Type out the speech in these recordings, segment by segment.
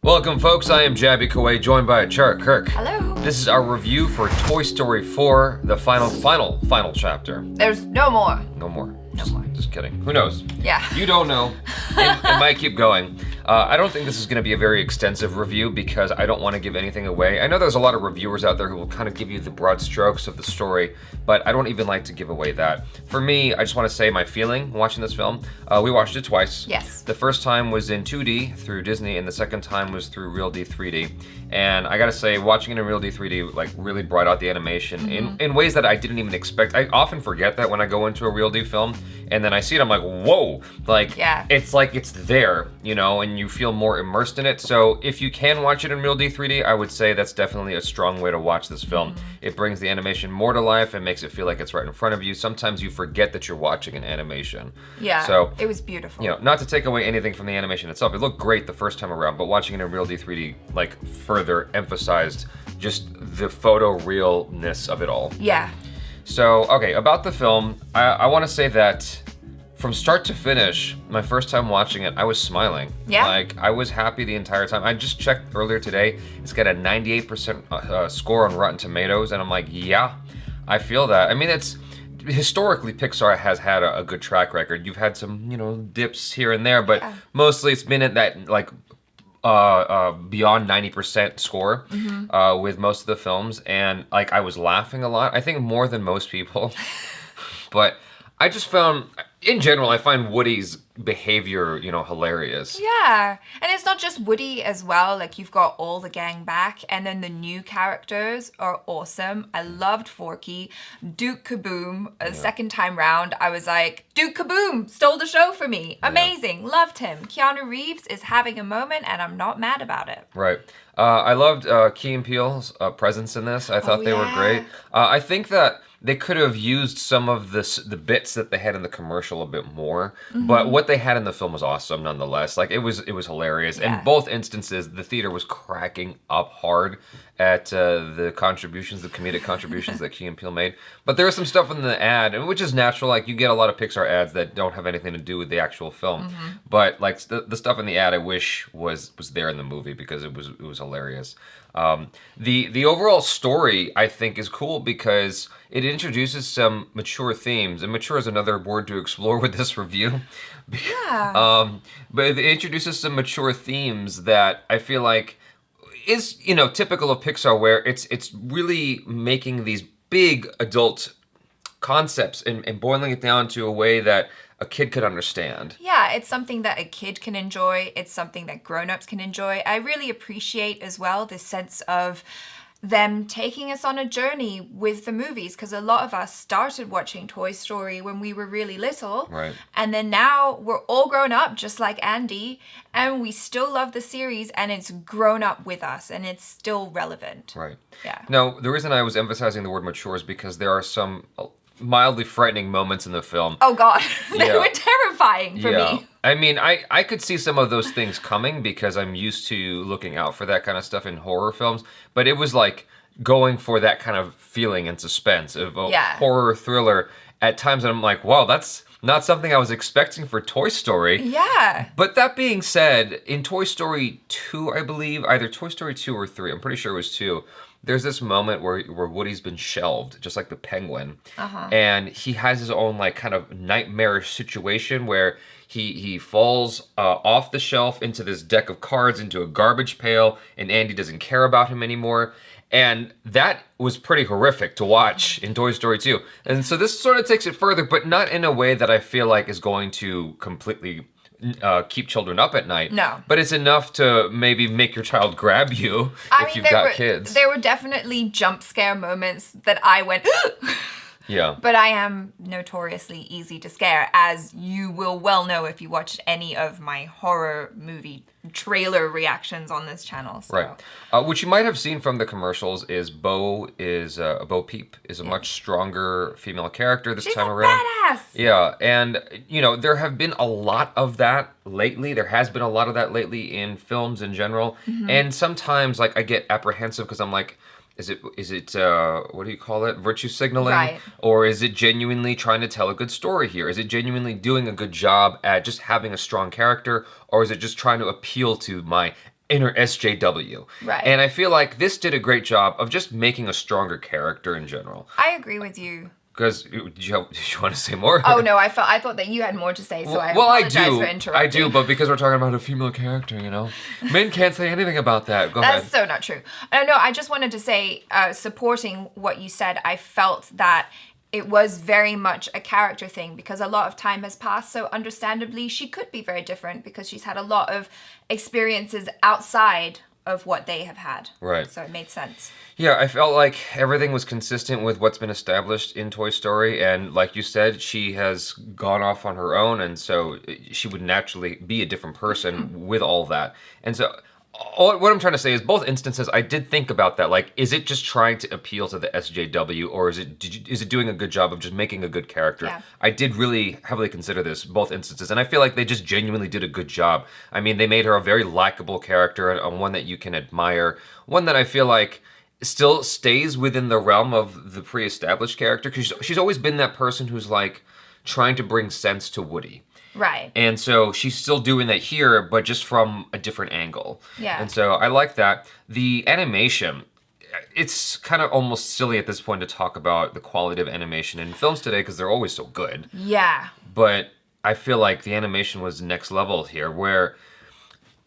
Welcome, folks. I am Jaby Koay, joined by ACHARA KIRK. Hello. This is our review for Toy Story 4, the final chapter. There's no more. No more. No more. Just kidding. Who knows? Yeah. You don't know. It might keep going. I don't think this is going to be a very extensive review because I don't want to give anything away. I know there's a lot of reviewers out there who will kind of give you the broad strokes of the story, but I don't even like to give away that. For me, I just want to say my feeling watching this film. We watched it twice. Yes. The first time was in 2D through Disney, and the second time was through Real D 3D. And I gotta say, watching it in Real D 3D like really brought out the animation in ways that I didn't even expect. I often forget that when I go into a Real D film, and then I see it, I'm like, whoa! It's like it's there, you know, and you feel more immersed in it. So if you can watch it in Real D 3D, I would say that's definitely a strong way to watch this film. It brings the animation more to life and makes it feel like it's right in front of you. Sometimes you forget that you're watching an animation. Yeah, so it was beautiful. You know, not to take away anything from the animation itself, it looked great the first time around, but watching it in Real D 3D like further emphasized just the photo realness of it all. Yeah. So, okay, about the film, I want to say that from start to finish, my first time watching it, I was smiling. Yeah. Like, I was happy the entire time. I just checked earlier today. It's got a 98% score on Rotten Tomatoes, and I'm like, yeah, I feel that. I mean, it's historically, Pixar has had a good track record. You've had some, you know, dips here and there, but mostly it's been at that, like, beyond 90% score with most of the films, and like I was laughing a lot. I think more than most people, but I just found, in general, I find Woody's behavior, you know, hilarious. Yeah, and it's not just Woody as well. Like, you've got all the gang back, and then the new characters are awesome. I loved Forky. Duke Kaboom, second time round, I was like, Duke Kaboom stole the show for me. Amazing, loved him. Keanu Reeves is having a moment, and I'm not mad about it. Right. I loved Key and Peele's presence in this. I thought they were great. I think that they could have used some of the bits that they had in the commercial a bit more, but what they had in the film was awesome nonetheless. Like, it was hilarious. In both instances, the theater was cracking up hard at the comedic contributions that Key and Peele made. But there was some stuff in the ad, and which is natural. Like, you get a lot of Pixar ads that don't have anything to do with the actual film. But like the stuff in the ad, I wish was there in the movie because it was hilarious. The overall story, I think, is cool because it introduces some mature themes, and mature is another word to explore with this review. Yeah. But it introduces some mature themes that I feel like is, you know, typical of Pixar, where it's really making these big adult concepts and boiling it down to a way that a kid could understand. Yeah, it's something that a kid can enjoy. It's something that grown-ups can enjoy. I really appreciate as well this sense of them taking us on a journey with the movies, because a lot of us started watching Toy Story when we were really little. Right. And then now we're all grown up, just like Andy, and we still love the series, and it's grown up with us, and it's still relevant. Right. Yeah. Now, the reason I was emphasizing the word mature is because there are some mildly frightening moments in the film. Oh God, they were terrifying for me. I mean, I could see some of those things coming because I'm used to looking out for that kind of stuff in horror films, but it was like going for that kind of feeling and suspense of a horror thriller at times, and I'm like, wow, that's not something I was expecting for Toy Story. Yeah. But that being said, in Toy Story 2, I believe, either Toy Story 2 or 3, I'm pretty sure it was 2, there's this moment where Woody's been shelved, just like the penguin. And he has his own like kind of nightmarish situation where he falls off the shelf into this deck of cards, into a garbage pail, and Andy doesn't care about him anymore. And that was pretty horrific to watch in Toy Story 2. And so this sort of takes it further, but not in a way that I feel like is going to completely keep children up at night. No. But it's enough to maybe make your child grab you if you've got kids. There were definitely jump scare moments that I went, Yeah. But I am notoriously easy to scare, as you will well know if you watched any of my horror movie trailer reactions on this channel. So. Right. Which you might have seen from the commercials is Bo Peep is a much stronger female character this time around. Badass. Yeah, and you know, there have been a lot of that lately. There has been a lot of that lately in films in general. And sometimes like I get apprehensive because I'm like, is it what do you call it? Virtue signaling? Right. Or is it genuinely trying to tell a good story here? Is it genuinely doing a good job at just having a strong character? Or is it just trying to appeal to my inner SJW. Right. And I feel like this did a great job of just making a stronger character in general. I agree with you. Because did you want to say more? Oh no, I thought that you had more to say, so I apologize for interrupting. I do, but because we're talking about a female character, men can't say anything about that. Go ahead. That's so not true. No, I just wanted to say, supporting what you said, I felt that it was very much a character thing because a lot of time has passed. So understandably, she could be very different because she's had a lot of experiences outside of what they have had. Right. So it made sense. Yeah, I felt like everything was consistent with what's been established in Toy Story. And like you said, she has gone off on her own. And so she would naturally be a different person with all that. And so what I'm trying to say is both instances, I did think about that. Like, is it just trying to appeal to the SJW, or is it doing a good job of just making a good character? Yeah. I did really heavily consider this, both instances, and I feel like they just genuinely did a good job. I mean, they made her a very likable character, and one that you can admire, one that I feel like still stays within the realm of the pre-established character, because she's always been that person who's like trying to bring sense to Woody. Right. And so she's still doing that here, but just from a different angle. Yeah. And so I like that. The animation, it's kind of almost silly at this point to talk about the quality of animation in films today because they're always so good. Yeah. But I feel like the animation was next level here, where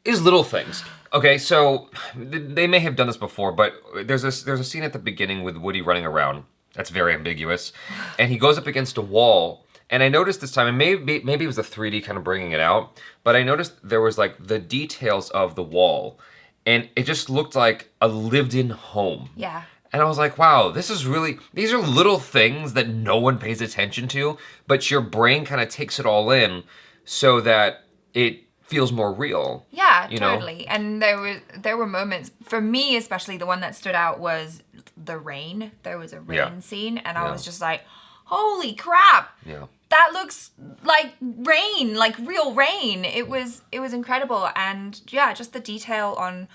is little things. Okay, so they may have done this before, but there's a scene at the beginning with Woody running around. That's very ambiguous. And he goes up against a wall. And I noticed this time, and maybe it was the 3D kind of bringing it out, but I noticed there was like the details of the wall, and it just looked like a lived-in home. Yeah. And I was like, wow, these are little things that no one pays attention to, but your brain kind of takes it all in so that it feels more real. Yeah, you totally. know? And there were moments, for me especially, the one that stood out was the rain. There was a rain scene, and I was just like, holy crap. Yeah. That looks like rain, like real rain. It was incredible. And yeah, just the detail on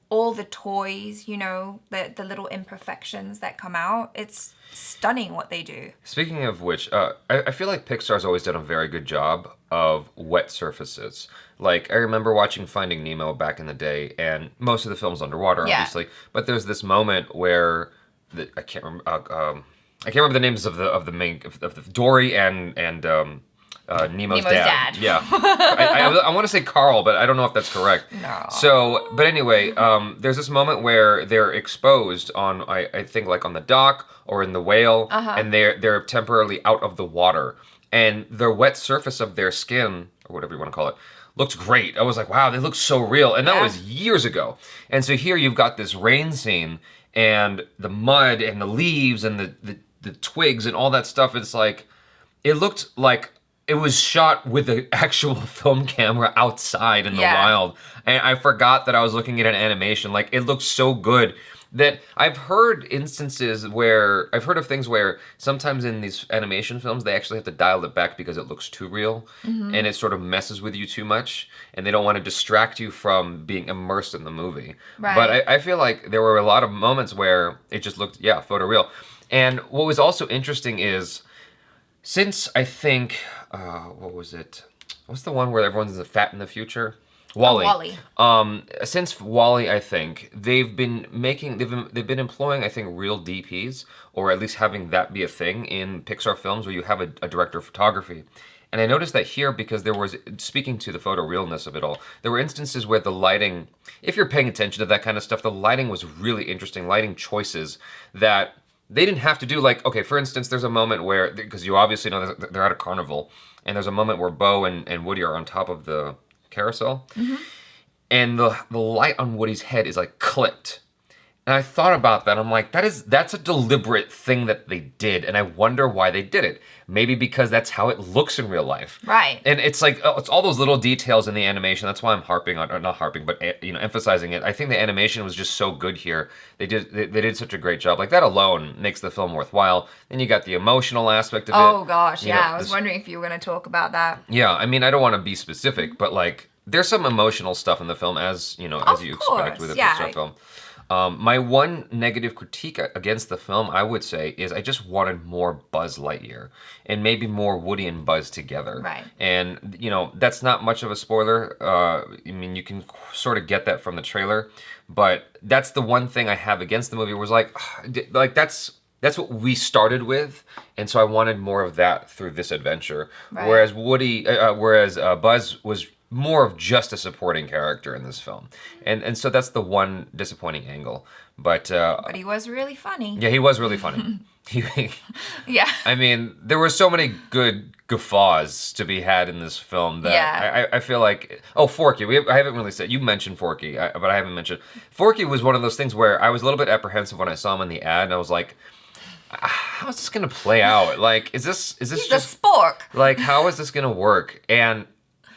all the toys, the little imperfections that come out. It's stunning what they do. Speaking of which, I feel like Pixar's always done a very good job of wet surfaces. Like, I remember watching Finding Nemo back in the day, and most of the film's underwater, obviously. But there's this moment where I can't remember the names of the main of Dory and Nemo's dad. Yeah, I want to say Carl, but I don't know if that's correct. No. So, but anyway, there's this moment where they're exposed on I think like on the dock or in the whale, and they're temporarily out of the water, and the wet surface of their skin or whatever you want to call it looked great. I was like, wow, they look so real, and that was years ago. And so here you've got this rain scene and the mud and the leaves and the twigs and all that stuff. It's like, it looked like it was shot with an actual film camera outside in the wild. And I forgot that I was looking at an animation. Like, it looked so good that I've heard of things where sometimes in these animation films, they actually have to dial it back because it looks too real and it sort of messes with you too much, and they don't want to distract you from being immersed in the movie. Right. But I feel like there were a lot of moments where it just looked, photoreal. And what was also interesting is, since I think, what was it? What's the one where everyone's fat in the future? WALL-E. WALL-E. Since WALL-E, I think they've been employing, I think, real DPs, or at least having that be a thing in Pixar films where you have a director of photography. And I noticed that here because there was, speaking to the photorealness of it all, there were instances where the lighting, if you're paying attention to that kind of stuff, the lighting was really interesting, lighting choices that they didn't have to do. Like, okay, for instance, there's a moment where, because you obviously know they're at a carnival, and there's a moment where Bo and Woody are on top of the carousel, and the light on Woody's head is like clipped. And I thought about that. I'm like, that's a deliberate thing that they did, and I wonder why they did it. Maybe because that's how it looks in real life. Right. And it's like, it's all those little details in the animation. That's why I'm emphasizing it. I think the animation was just so good here. They did such a great job. Like, that alone makes the film worthwhile. Then you got the emotional aspect of it. Oh gosh, yeah. I was wondering if you were going to talk about that. Yeah, I mean, I don't want to be specific, but like, there's some emotional stuff in the film, as you know, as you expect with a Pixar film. My one negative critique against the film, I would say, is I just wanted more Buzz Lightyear and maybe more Woody and Buzz together. Right. And, that's not much of a spoiler. I mean, you can sort of get that from the trailer. But that's the one thing I have against the movie was like that's what we started with, and so I wanted more of that through this adventure. Right. Whereas Buzz was more of just a supporting character in this film, and so that's the one disappointing angle. But he was really funny. yeah, he was really funny. Yeah. I mean, there were so many good guffaws to be had in this film that I feel like... Oh, Forky. I haven't really said... You mentioned Forky, but I haven't mentioned... Forky was one of those things where I was a little bit apprehensive when I saw him in the ad, and I was like, how is this going to play out? Like, is this He's just... a spork. Like, how is this going to work? And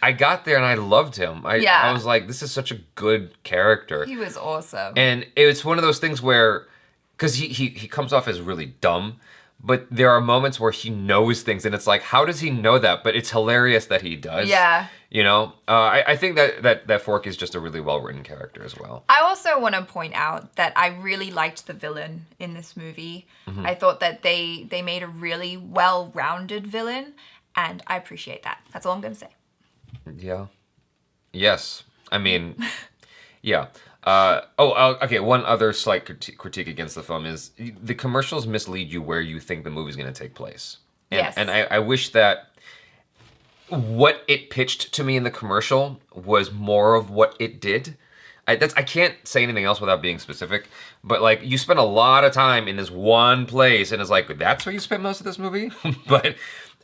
I got there and I loved him. I was like, this is such a good character. He was awesome. And it's one of those things where... Because he comes off as really dumb, but there are moments where he knows things, and it's like, how does he know that? But it's hilarious that he does. Yeah. I think that Fork is just a really well-written character as well. I also want to point out that I really liked the villain in this movie. Mm-hmm. I thought that they made a really well-rounded villain, and I appreciate that. That's all I'm going to say. Yeah. Yes. I mean, yeah. Okay. One other slight critique against the film is the commercials mislead you where you think the movie's going to take place. And, Yes. And I wish that what it pitched to me in the commercial was more of what it did. I can't say anything else without being specific, but like you spend a lot of time in this one place, and it's like that's where you spent most of this movie. But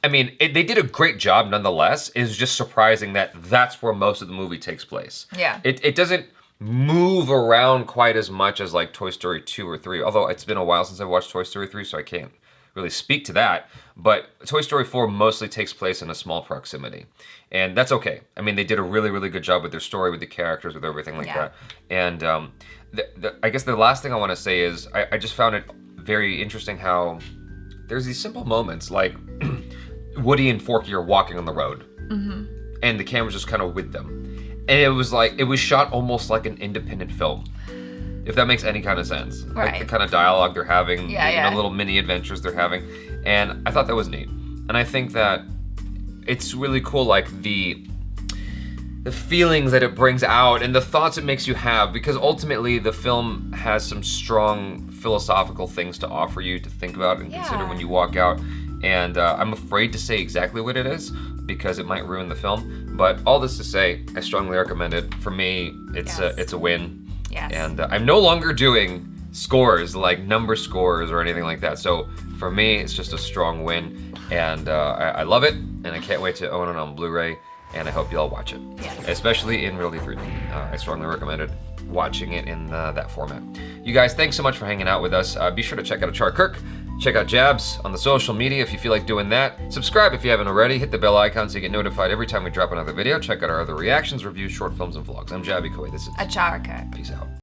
I mean, they did a great job nonetheless. It's just surprising that that's where most of the movie takes place. Yeah. It doesn't move around quite as much as like Toy Story 2 or 3, although it's been a while since I've watched Toy Story 3, so I can't really speak to that. But Toy Story 4 mostly takes place in a small proximity, and that's okay. I mean, they did a really, really good job with their story, with the characters, with everything like that. And I guess the last thing I want to say is I just found it very interesting how there's these simple moments like Woody and Forky are walking on the road, and the camera's just kind of with them. And it was shot almost like an independent film, if that makes any kind of sense. Right. Like the kind of dialogue they're having, Yeah. little mini adventures they're having. And I thought that was neat. And I think that it's really cool, like the feelings that it brings out and the thoughts it makes you have, because ultimately the film has some strong philosophical things to offer you to think about and consider when you walk out. And I'm afraid to say exactly what it is because it might ruin the film. But all this to say, I strongly recommend it. For me, it's a win. Yes. And I'm no longer doing scores, like number scores or anything like that. So for me, it's just a strong win. And I love it. And I can't wait to own it on Blu-ray. And I hope you all watch it. Yes. Especially in Realty 3D. I strongly recommend it. Watching it in that format. You guys, thanks so much for hanging out with us. Be sure to check out ACHARA KIRK. Check out Jabs on the social media if you feel like doing that. Subscribe if you haven't already. Hit the bell icon so you get notified every time we drop another video. Check out our other reactions, reviews, short films, and vlogs. I'm Jaby Koay. This is ACHARA KIRK. Peace out.